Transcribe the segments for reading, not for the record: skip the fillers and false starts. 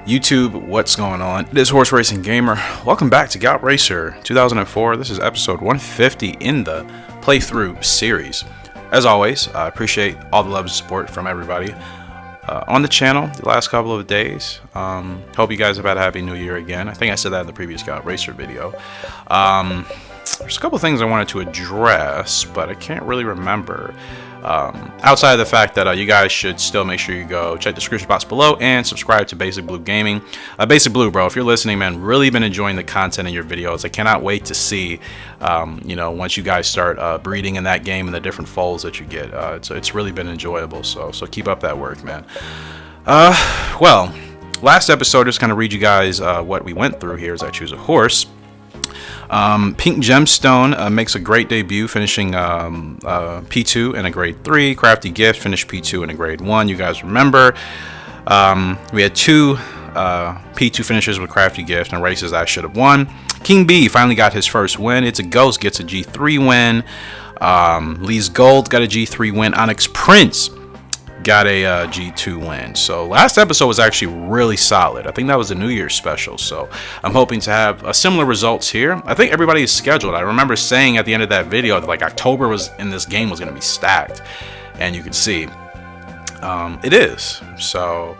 YouTube, what's going on? It is Horse Racing Gamer. Welcome back to Gallop Racer 2004. This is episode 150 in the playthrough series. As always, I appreciate all the love and support from everybody on the channel the last couple of days. Hope you guys have had a happy new year again. I think I said that in the previous Gallop Racer video. There's a couple of things I wanted to address, but I can't really remember. Outside of the fact that you guys should still make sure you go check the description box below and subscribe to BasicBlueGaming. Basic Blue, bro, if you're listening, man, really been enjoying the content in your videos. I cannot wait to see, once you guys start breeding in that game and the different foals that you get. It's really been enjoyable, so keep up that work, man. Well, last episode, just kind of read you guys what we went through here as I choose a horse. Pink Gemstone makes a great debut, finishing P2 in a grade 3. Crafty Gift finished P2 in a grade 1. You guys remember we had two P2 finishes with Crafty Gift and races I should have won. King B finally got his first win. It's a Ghost gets a G3 win. Lee's Gold got a G3 win. Onyx Prince got a G2 win. So last episode was actually really solid. I think that was a New Year's special, so I'm hoping to have similar results here. I think everybody is scheduled. I remember saying at the end of that video that like October was in this game was going to be stacked, and you can see it is. So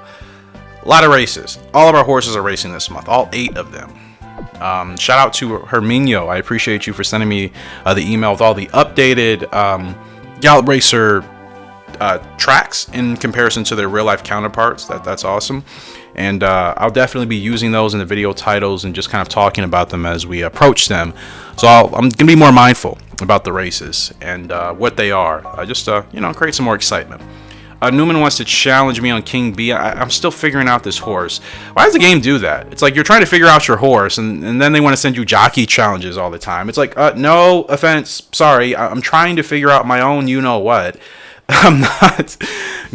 a lot of races. All of our horses are racing this month, all 8 of them. Shout out to Herminio. I appreciate you for sending me the email with all the updated Gallop Racer tracks in comparison to their real life counterparts. That's awesome, and I'll definitely be using those in the video titles and just kind of talking about them as we approach them. So I'm gonna be more mindful about the races and what they are, just create some more excitement. Newman wants to challenge me on King B. I'm still figuring out this horse. Why does the game do that? It's like you're trying to figure out your horse, and then they want to send you jockey challenges all the time. It's like, no offense, sorry, I'm trying to figure out my own you-know-what. I'm not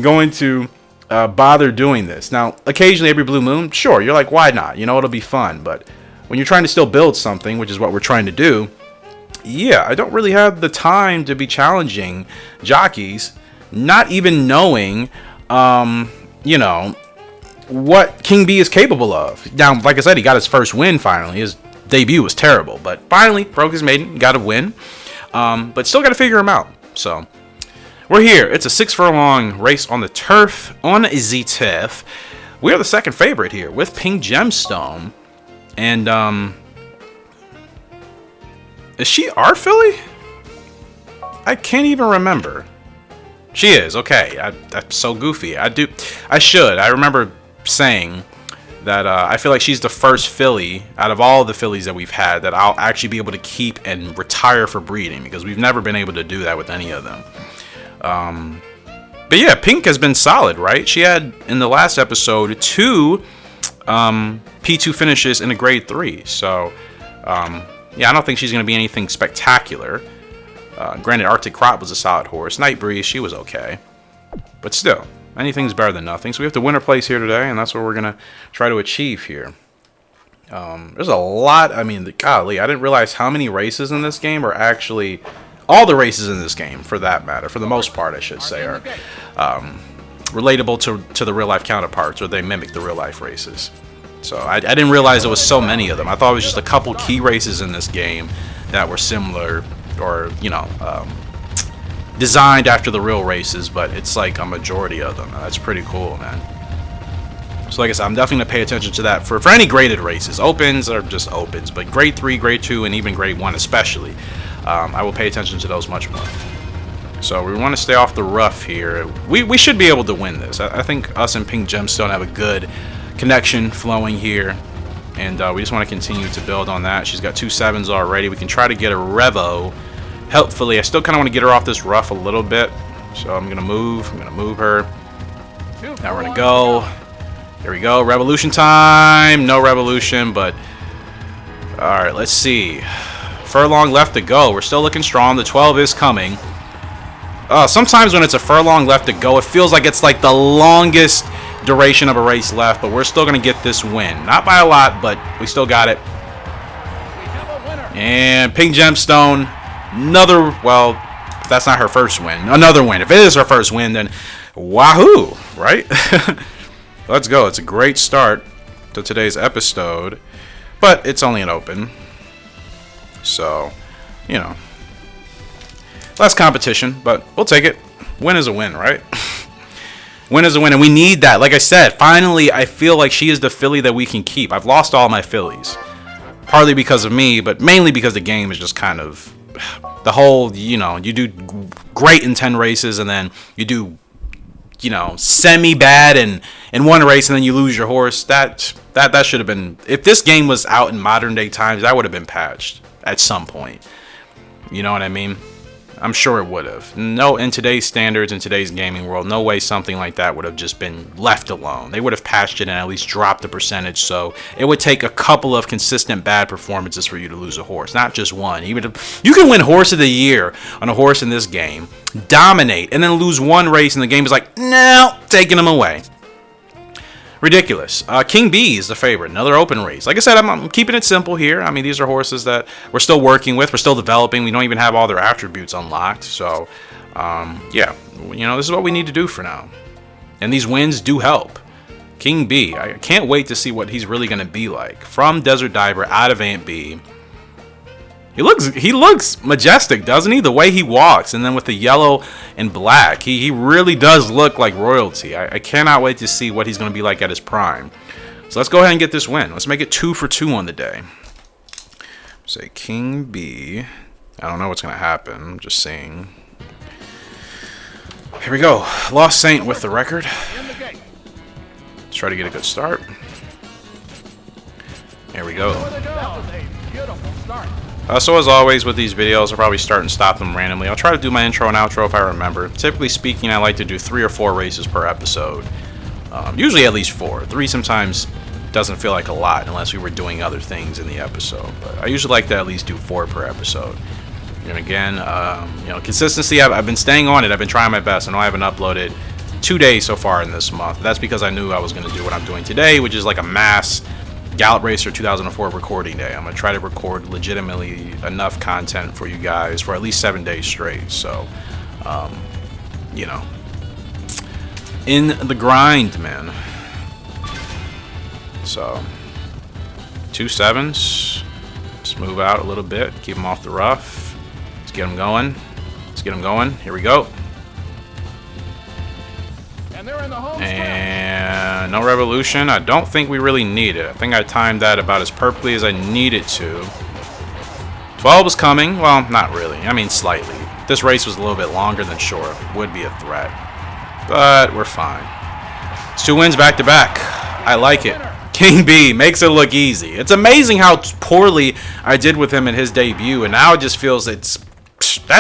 going to bother doing this. Now, occasionally, every blue moon, sure, you're like, why not? It'll be fun. But when you're trying to still build something, which is what we're trying to do, yeah, I don't really have the time to be challenging jockeys, not even knowing, what King B is capable of. Now, like I said, he got his first win finally. His debut was terrible, but finally broke his maiden, got a win. But still got to figure him out. So we're here. It's a 6 furlong race on the turf, on the turf. We are the second favorite here with Pink Gemstone. And, is she our filly? I can't even remember. She is. Okay. That's so goofy. I remember saying that I feel like she's the first filly out of all the fillies that we've had that I'll actually be able to keep and retire for breeding, because we've never been able to do that with any of them. But yeah, Pink has been solid, right? She had, in the last episode, 2 P2 finishes in a grade 3. So, yeah, I don't think she's going to be anything spectacular. Granted, Arctic Crop was a solid horse. Night Breeze, she was okay. But still, anything's better than nothing. So we have to win our place here today, and that's what we're going to try to achieve here. There's a lot. I mean, golly, I didn't realize how many races in this game are actually... All the races in this game, for that matter, for the most part, I should say, are relatable to the real-life counterparts, or they mimic the real-life races. So I didn't realize there was so many of them. I thought it was just a couple key races in this game that were similar, or, designed after the real races, but it's like a majority of them. That's pretty cool, man. So like I said, I'm definitely going to pay attention to that for any graded races. Opens are just opens, but grade 3, grade 2, and even grade 1 especially. I will pay attention to those much more. So we want to stay off the rough here. We should be able to win this. I think us and Pink Gemstone have a good connection flowing here. And we just want to continue to build on that. She's got 2 7s already. We can try to get a Revo. Helpfully, I still kind of want to get her off this rough a little bit. So I'm going to move. I'm going to move her. Now we're going to go. There we go. Revolution time. No revolution, but... Alright, let's see. Furlong left to go. We're still looking strong. The 12 is coming. Sometimes when it's a furlong left to go, it feels like it's like the longest duration of a race left, but we're still going to get this win. Not by a lot, but we still got it. And Pink Gemstone, another, well, that's not her first win. Another win. If it is her first win, then wahoo, right? Let's go. It's a great start. to today's episode, but it's only an open. So, you know, less competition, but we'll take it. Win is a win, right? Win is a win, and we need that. Like I said, finally, I feel like she is the filly that we can keep. I've lost all my fillies, partly because of me, but mainly because the game is just kind of the whole, you know, you do great in 10 races, and then you do, you know, semi-bad in one race, and then you lose your horse. That should have been, if this game was out in modern day times, that would have been patched at some point. You know what I mean? I'm sure it would have. No, in today's standards, in today's gaming world, no way something like that would have just been left alone. They would have patched it and at least dropped the percentage, so it would take a couple of consistent bad performances for you to lose a horse, not just one. You can win Horse of the Year on a horse in this game, dominate, and then lose one race, and the game is like, no, taking them away. Ridiculous. King B is the favorite. Another open race. Like I said, I'm keeping it simple here. I mean, these are horses that we're still working with. We're still developing. We don't even have all their attributes unlocked. So, yeah, you know, this is what we need to do for now. And these wins do help. King B, I can't wait to see what he's really going to be like. From Desert Diver out of Ant B. He looks majestic, doesn't he? The way he walks, and then with the yellow and black, he really does look like royalty. I cannot wait to see what he's going to be like at his prime. So let's go ahead and get this win. Let's make it 2 for 2 on the day. Say King B. I don't know what's going to happen. I'm just saying. Here we go. Lost Saint with the record. Let's try to get a good start. There we go. So as always with these videos, I'll probably start and stop them randomly. I'll try to do my intro and outro if I remember. Typically speaking, I like to do 3 or 4 races per episode. Usually at least 4. 3 sometimes doesn't feel like a lot unless we were doing other things in the episode. But I usually like to at least do 4 per episode. And again, you know, consistency, I've been staying on it. I've been trying my best. I know I haven't uploaded 2 days so far in this month. That's because I knew I was going to do what I'm doing today, which is like a mass Gallop Racer 2004 recording day. I'm going to try to record legitimately enough content for you guys for at least 7 days straight. So, you know, in the grind, man. So, 2 7s. Let's move out a little bit. Keep them off the rough. Let's get them going. Let's get them going. Here we go. And no revolution. I don't think we really need it. I think I timed that about as perfectly as I needed to. 12 is coming. Well, not really. I mean, slightly. If this race was a little bit longer than sure, would be a threat. But we're fine. It's 2 wins back to back. I like it. King B makes it look easy. It's amazing how poorly I did with him in his debut, and now it just feels that's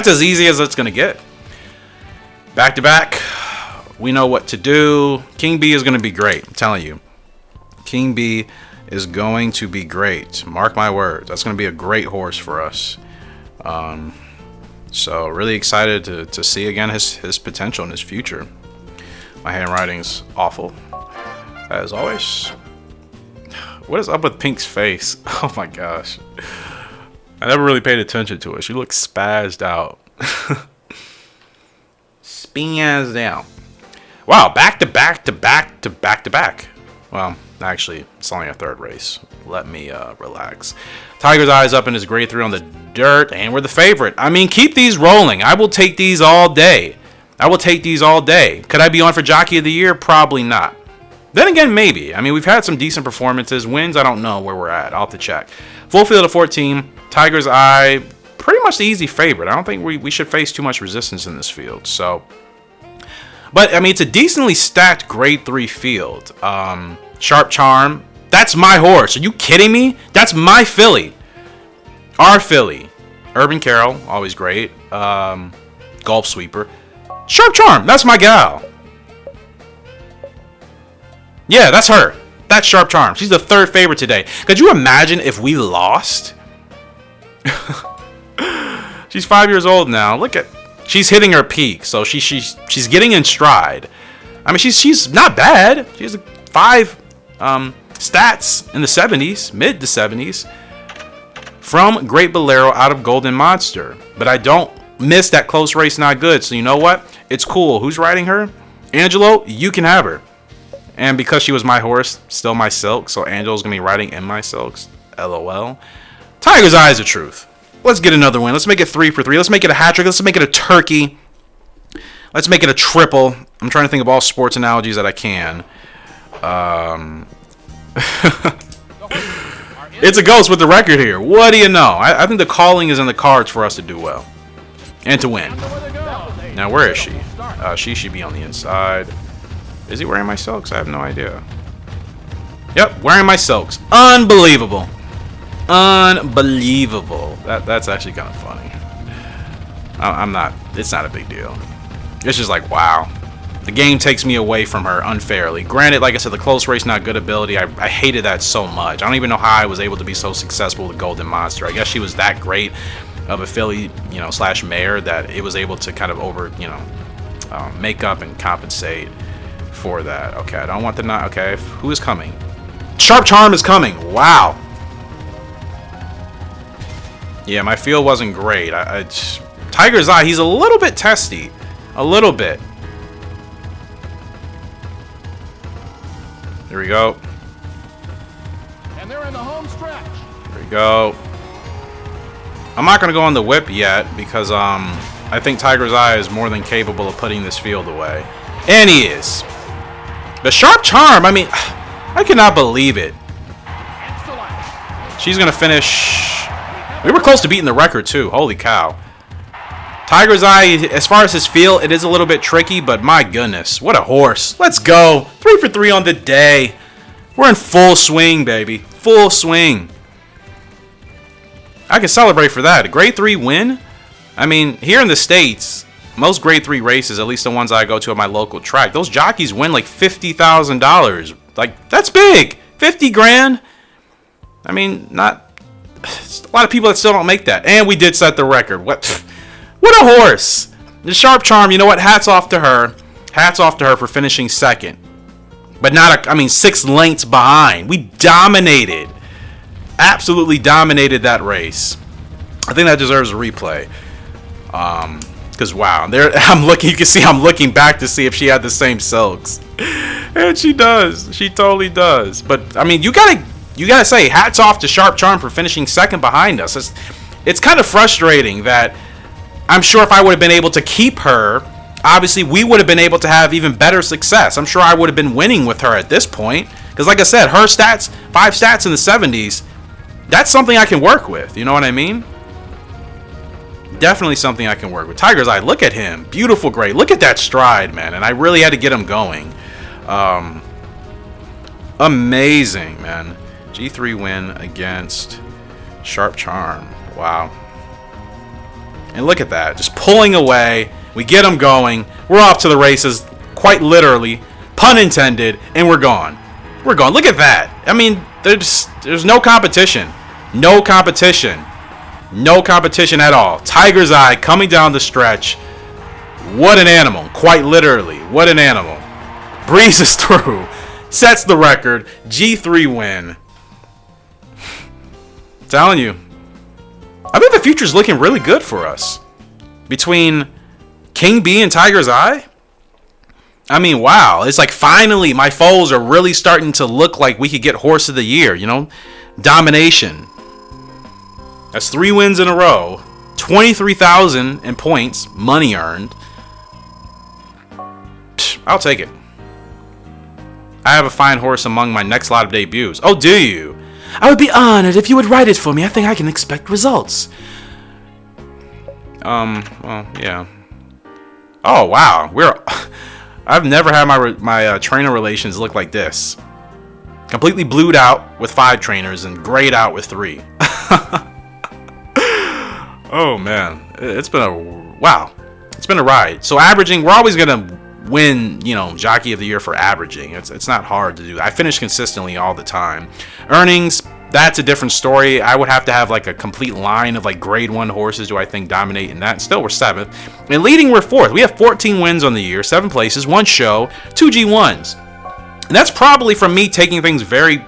as easy as it's going to get. Back to back. We know what to do. King B is going to be great. I'm telling you. King B is going to be great. Mark my words. That's going to be a great horse for us. So really excited to see again his potential in his future. My handwriting's awful, as always. What is up with Pink's face? Oh my gosh. I never really paid attention to it. She looks spazzed out. Spazzed out. Wow, back to back to back to back to back. Well, actually, it's only a 3rd race. Let me relax. Tiger's Eyes up in his grade 3 on the dirt, and we're the favorite. I mean, keep these rolling. I will take these all day. I will take these all day. Could I be on for Jockey of the Year? Probably not. Then again, maybe. I mean, we've had some decent performances. Wins, I don't know where we're at. I'll have to check. Full field of 14. Tiger's Eye, pretty much the easy favorite. I don't think we should face too much resistance in this field. So, but, I mean, it's a decently stacked grade 3 field. Sharp Charm. That's my horse. Are you kidding me? That's my filly. Our filly. Urban Carol, always great. Gulf Sweeper. Sharp Charm. That's my gal. Yeah, that's her. That's Sharp Charm. She's the 3rd favorite today. Could you imagine if we lost? She's 5 years old now. Look at, she's hitting her peak, so she's getting in stride. I mean, she's not bad. She has 5 stats in the 70s, mid to 70s, from Great Bolero out of Golden Monster. But I don't miss that close race. Not good. So you know what? It's cool. Who's riding her? Angelo. You can have her. And because she was my horse, still my silk, so Angel's going to be riding in my silks. LOL. Tiger's Eye is the truth. Let's get another win. Let's make it 3 for 3. Let's make it a hat trick. Let's make it a turkey. Let's make it a triple. I'm trying to think of all sports analogies that I can. It's a ghost with the record here. What do you know? I think the calling is in the cards for us to do well. And to win. Now, where is she? She should be on the inside. Is he wearing my silks? I have no idea. Yep, wearing my silks. Unbelievable. Unbelievable. That's actually kind of funny. I'm not. It's not a big deal. It's just like, wow. The game takes me away from her unfairly. Granted, like I said, the close race, not good ability. I hated that so much. I don't even know how I was able to be so successful with Golden Monster. I guess she was that great of a filly, slash mare that it was able to kind of make up and compensate for that. Okay, I don't want the not. Okay, who is coming? Sharp Charm is coming. Wow. Yeah, my feel wasn't great. Tiger's Eye, he's a little bit testy. A little bit. Here we go. And they're in the home stretch. Here we go. I'm not going to go on the whip yet because I think Tiger's Eye is more than capable of putting this field away. And he is. The Sharp Charm, I mean, I cannot believe it. She's going to finish. We were close to beating the record too. Holy cow. Tiger's Eye, as far as his feel, it is a little bit tricky, but my goodness, what a horse. Let's go. 3 for 3 on the day. We're in full swing, baby. Full swing. I can celebrate for that. A grade 3 win? I mean, here in the States, most grade 3 races, at least the ones I go to at my local track, those jockeys win like $50,000. Like, that's big. 50 grand? I mean, not... a lot of people that still don't make that. And we did set the record. What a horse! The Sharp Charm, you know what? Hats off to her. Hats off to her for finishing second. But not, 6 lengths behind. We dominated. Absolutely dominated that race. I think that deserves a replay. Because, wow. I'm looking, you can see I'm looking back to see if she had the same silks. And she does. She totally does. But, I mean, you gotta say, hats off to Sharp Charm for finishing second behind us. It's kind of frustrating that I'm sure if I would have been able to keep her, obviously we would have been able to have even better success. I'm sure I would have been winning with her at this point. Because like I said, her stats, 5 stats in the 70s, that's something I can work with. You know what I mean? Definitely something I can work with. Tiger's Eye, look at him. Beautiful gray. Look at that stride, man. And I really had to get him going. Amazing, man. G3 win against Sharp Charm. Wow. And look at that. Just pulling away. We get them going. We're off to the races. Quite literally. Pun intended. And we're gone. We're gone. Look at that. I mean, there's no competition. No competition. No competition at all. Tiger's Eye coming down the stretch. What an animal. Quite literally. What an animal. Breezes through. Sets the record. G3 win. I'm telling you. I think the future's looking really good for us. Between King B and Tiger's Eye. I mean, wow. It's like finally my foals are really starting to look like we could get Horse of the Year, Domination. That's 3 wins in a row. 23,000 in points. Money earned. I'll take it. I have a fine horse among my next lot of debuts. Oh, do you? I would be honored if you would write it for me. I think I can expect results. Well, yeah. Oh, wow. I've never had my trainer relations look like this. Completely blued out with 5 trainers and grayed out with 3. Oh, man. It's been a ride. So averaging, we're always going to win, Jockey of the Year for averaging. It's not hard to do. I finish consistently all the time. Earnings, that's a different story. I would have to have like a complete line of like grade 1 horses do I think dominate in that. Still, we're 7th. And leading, we're 4th. We have 14 wins on the year, 7 places, 1 show, 2 G1s. And that's probably from me taking things very,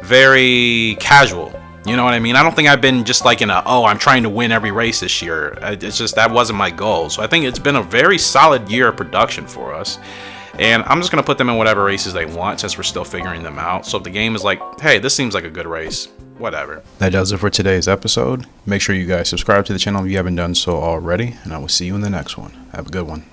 very casual. You know what I mean? I don't think I've been just like I'm trying to win every race this year. It's just that wasn't my goal. So I think it's been a very solid year of production for us. And I'm just going to put them in whatever races they want since we're still figuring them out. So if the game is like, hey, this seems like a good race, whatever. That does it for today's episode. Make sure you guys subscribe to the channel if you haven't done so already, and I will see you in the next one. Have a good one.